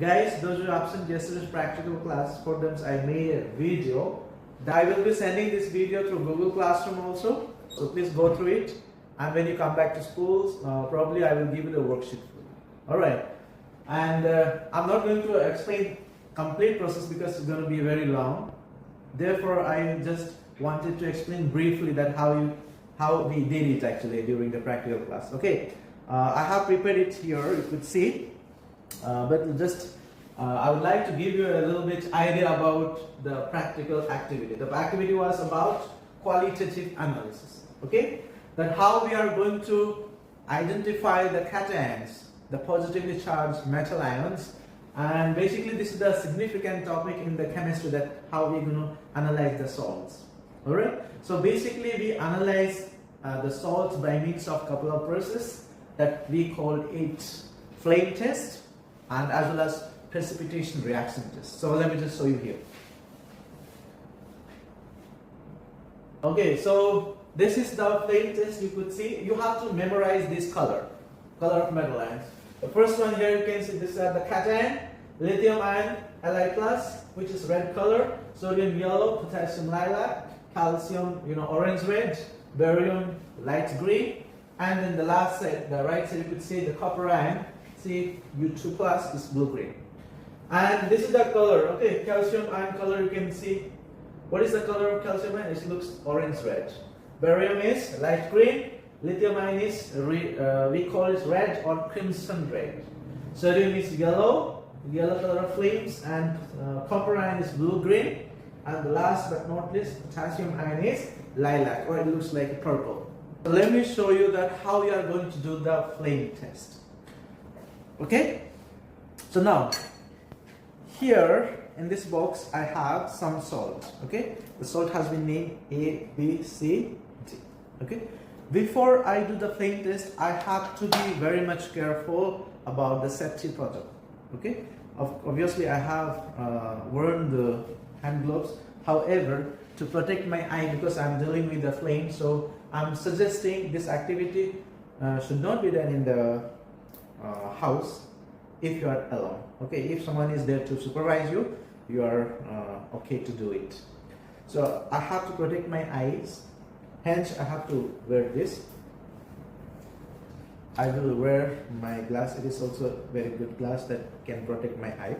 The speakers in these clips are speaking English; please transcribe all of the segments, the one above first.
Guys, those who are absent yesterday's practical class, for them I made a video. I will be sending this video through Google Classroom also. So please go through it. And when you come back to schools, probably I will give you the worksheet for you. Alright. And I'm not going to explain complete process because it's going to be very long. Therefore, I just wanted to explain briefly that how we did it actually during the practical class. Okay. I have prepared it here, you could see. But just I would like to give you a little bit idea about the practical activity. The activity was about qualitative analysis. Okay, that how we are going to identify the cations, the positively charged metal ions, and basically this is the significant topic in the chemistry, that how we're going to analyze the salts. All right. So basically we analyze the salts by means of couple of processes that we call it flame test and as well as precipitation reaction test. So let me just show you here. Okay, so this is the flame test. You could see you have to memorize this color of metal ions. The first one here you can see this is the cation, lithium ion Li+, which is red color, sodium yellow, potassium lilac, calcium orange red, barium light green, and then the last side, the right side, you could see the copper ion, see U2+ is blue green. And this is the color, okay, calcium ion color. You can see what is the color of calcium ion. It looks orange red. Barium is light green. Lithium ion is we call it red or crimson red. Sodium is yellow color of flames, and copper ion is blue green. And the last but not least, potassium ion is lilac, or it looks like purple. So let me show you that how we are going to do the flame test. Okay, so now here in this box I have some salt. Okay, the salt has been named A, B, C, D. Okay, before I do the flame test, I have to be very much careful about the safety protocol. Okay, obviously I have worn the hand gloves. However, to protect my eye, because I'm dealing with the flame, so I'm suggesting this activity should not be done in the house if you are alone. Okay, if someone is there to supervise you, you are okay to do it. So I have to protect my eyes, hence I have to wear this. I will wear my glass. It is also a very good glass that can protect my eye.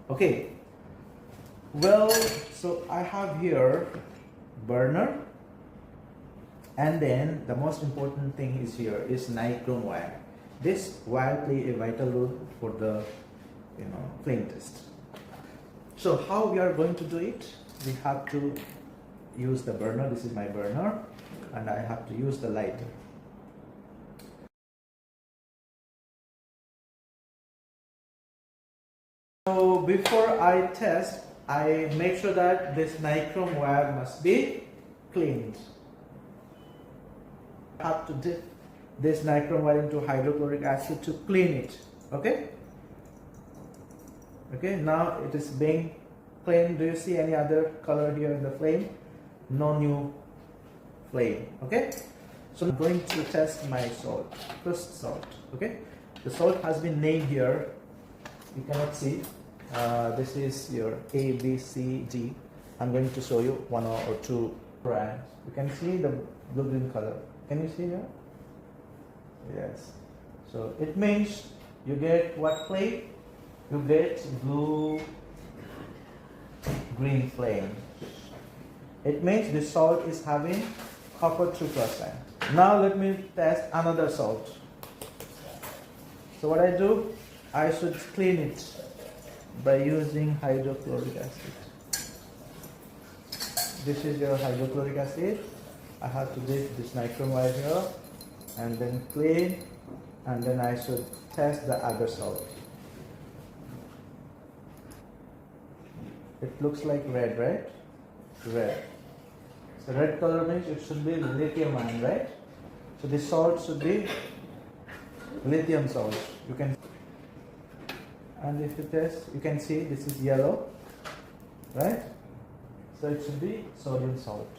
Okay, well, so I have here burner, and then the most important thing is here is nichrome wire. This wire play a vital role for the flame test. So how we are going to do it? We have to use the burner. This is my burner, and I have to use the lighter. So before I test, I make sure that this nichrome wire must be cleaned. I have to dip this nichrome wire into hydrochloric acid to clean it. Okay, now it is being cleaned. Do you see any other color here in the flame? No new flame. Okay, so I'm going to test my salt. First salt. Okay, the salt has been named here. You cannot see. This is your A, B, C, D. I'm going to show you one or two brands. You can see the blue-green color. Can you see here? Yes. So it means you get what flame? You get blue-green flame. It means the salt is having copper 2%. Now let me test another salt. So what I do, I should clean it by using hydrochloric acid. This is your hydrochloric acid. I have to dip this nichrome wire here and then clean, and then I should test the other salt. It looks like red, right? Red. So red color means it should be lithium ion, right? So this salt should be lithium salt. You can, and if you test, you can see this is yellow, right? So it should be sodium salt.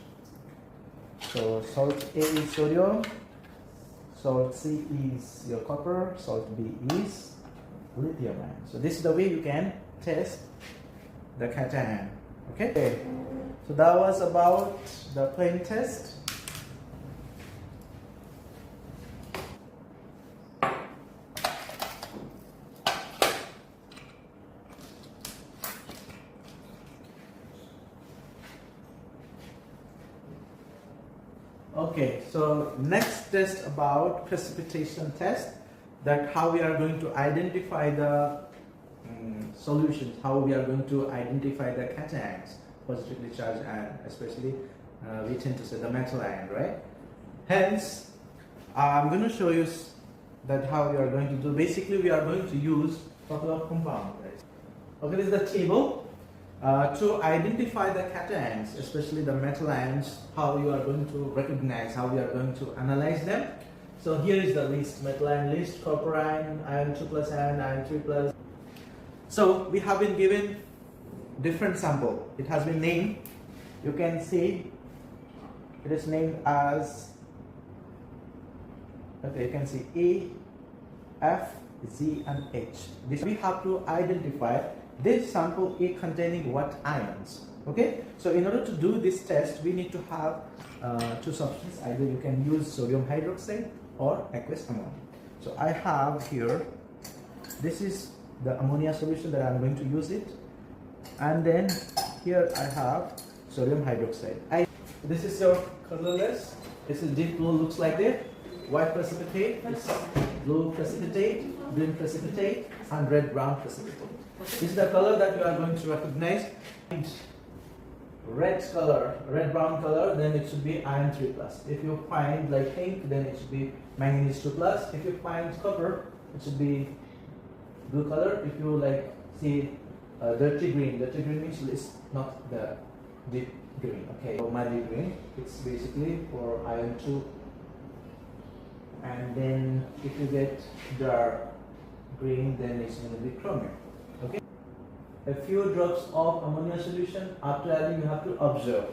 So salt A is sodium, salt C is your copper, salt B is lithium ion. So this is the way you can test the cation. Okay. So that was about the plane test. Okay, so next test about precipitation test, that how we are going to identify the solutions, how we are going to identify the cations, positively charged ion, especially we tend to say the metal ion, right? Hence, I'm going to show you that how we are going to do. Basically, we are going to use a couple of compounds, right? Okay, this is the table. To identify the cations, especially the metal ions, how you are going to recognize, how we are going to analyze them. So here is the list: metal ion list, copper ion, iron 2 plus ion, iron 3 plus. So we have been given different sample. It has been named. You can see it is named as, okay, you can see A, F, Z and H. This we have to identify this sample A containing what ions. Okay, so in order to do this test, we need to have two substances. Either you can use sodium hydroxide or aqueous ammonia. So I have here, this is the ammonia solution that I'm going to use it, and then here I have sodium hydroxide. This is your colorless. This is deep blue, looks like that. White precipitate, blue precipitate, green precipitate, and red brown precipitate. This is the color that you are going to recognize. Red color, red brown color, then it should be iron 3 plus. If you find like pink, then it should be manganese 2 plus. If you find copper, it should be blue color. If you like see dirty green means it's not the deep green. Okay, so muddy green, it's basically for iron 2. And then if you get dark green, then it's going to be chromium. Okay, a few drops of ammonia solution. After adding, you have to observe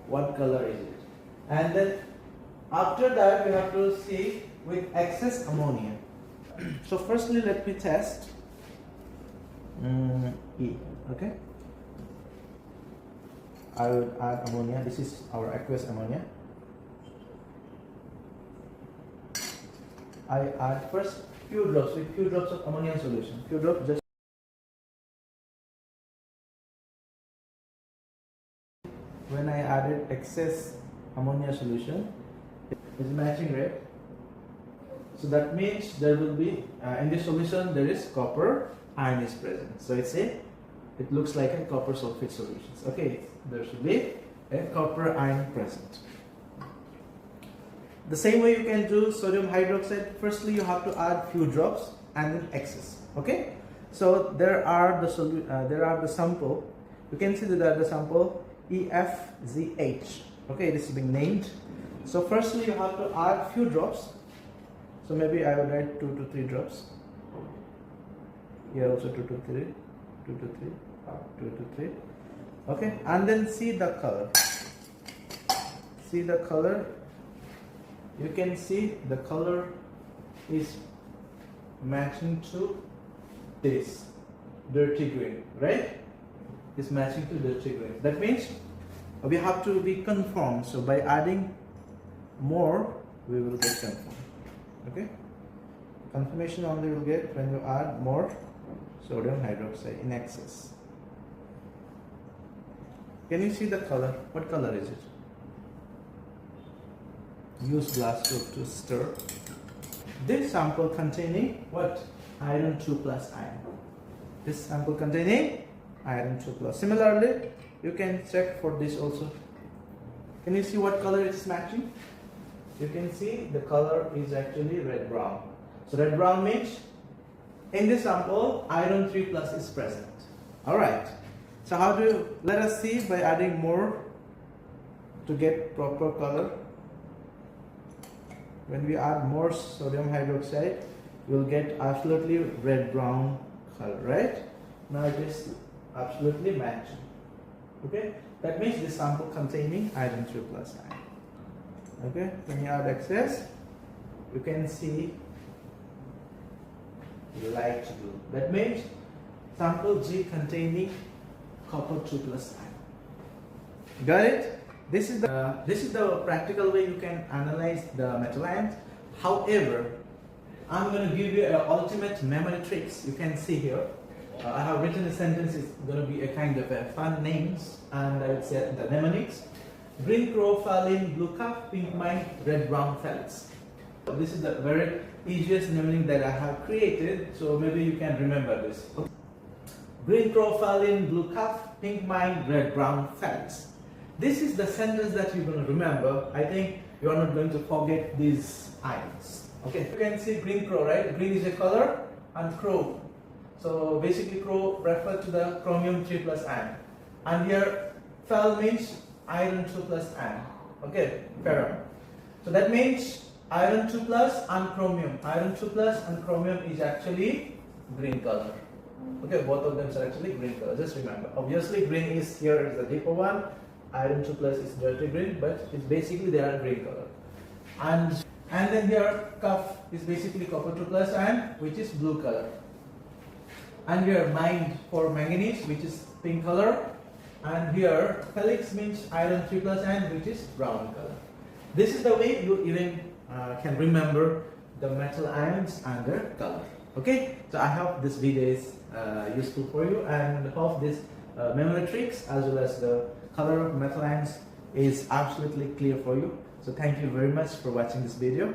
what color is it, and then after that we have to see with excess ammonia. So firstly, let me test E. Okay, I will add ammonia. This is our aqueous ammonia. I add first few drops of ammonia solution. Few drops, just when I added excess ammonia solution, it is matching red. So that means there will be in this solution there is copper ion is present. So it looks like a copper sulfate solution. Okay, there should be a copper ion present. The same way you can do sodium hydroxide. Firstly, you have to add few drops and then excess. Okay, so there are the sample. You can see that the sample EFZH. Okay, this is being named. So firstly, you have to add few drops. So maybe I would write 2 to 3 drops. Here also 2 to 3, 2 to 3, 2 to 3. Okay, and then see the color. See the color. You can see the color is matching to this dirty green, right? It's matching to dirty green. That means we have to be confirmed. So by adding more, we will get confirmed. Okay? Confirmation only will get when you add more sodium hydroxide in excess. Can you see the color? What color is it? Use glass to stir. This sample containing what? Iron 2 plus ion. This sample containing iron 2 plus. Similarly, you can check for this also. Can you see what color it is matching? You can see the color is actually red brown. So red brown means in this sample iron 3 plus is present. Alright. So how do you, let us see by adding more to get proper color. When we add more sodium hydroxide, we will get absolutely red brown color, right? Now it is absolutely matching. Okay, that means this sample containing iron 3 plus ion. Okay, when you add excess, you can see light blue. That means sample G containing copper 2 plus ion. Got it? This is the practical way you can analyze the metal ions. However, I'm going to give you an ultimate memory tricks. You can see here. I have written a sentence. It's going to be a kind of a fun names, and I would say the mnemonics: green crow, phalline, blue cup, pink mine, red brown pellets. This is the very easiest mnemonic that I have created. So maybe you can remember this. Green crow, phalline, blue cup, pink mine, red brown pellets. This is the sentence that you're going to remember. I think you are not going to forget these ions. Okay, you can see green crow, right? Green is a color, and crow. So basically crow refer to the chromium 3 plus ion. And here Fel means iron 2 plus ion. Okay, ferrum. So that means iron 2 plus and chromium. Iron 2 plus and chromium is actually green color. Okay, both of them are actually green color. Just remember. Obviously green is here is the deeper one. Iron 2 plus is dirty green, but it's basically they are green color. And then here cuff is basically copper 2 plus ion, which is blue color. And here mine for manganese, which is pink color. And here helix means iron 3 plus ion, which is brown color. This is the way you even can remember the metal ions and their color. Okay, so I hope this video is useful for you, and hope this memory tricks as well as the color of metal ions is absolutely clear for you. So thank you very much for watching this video.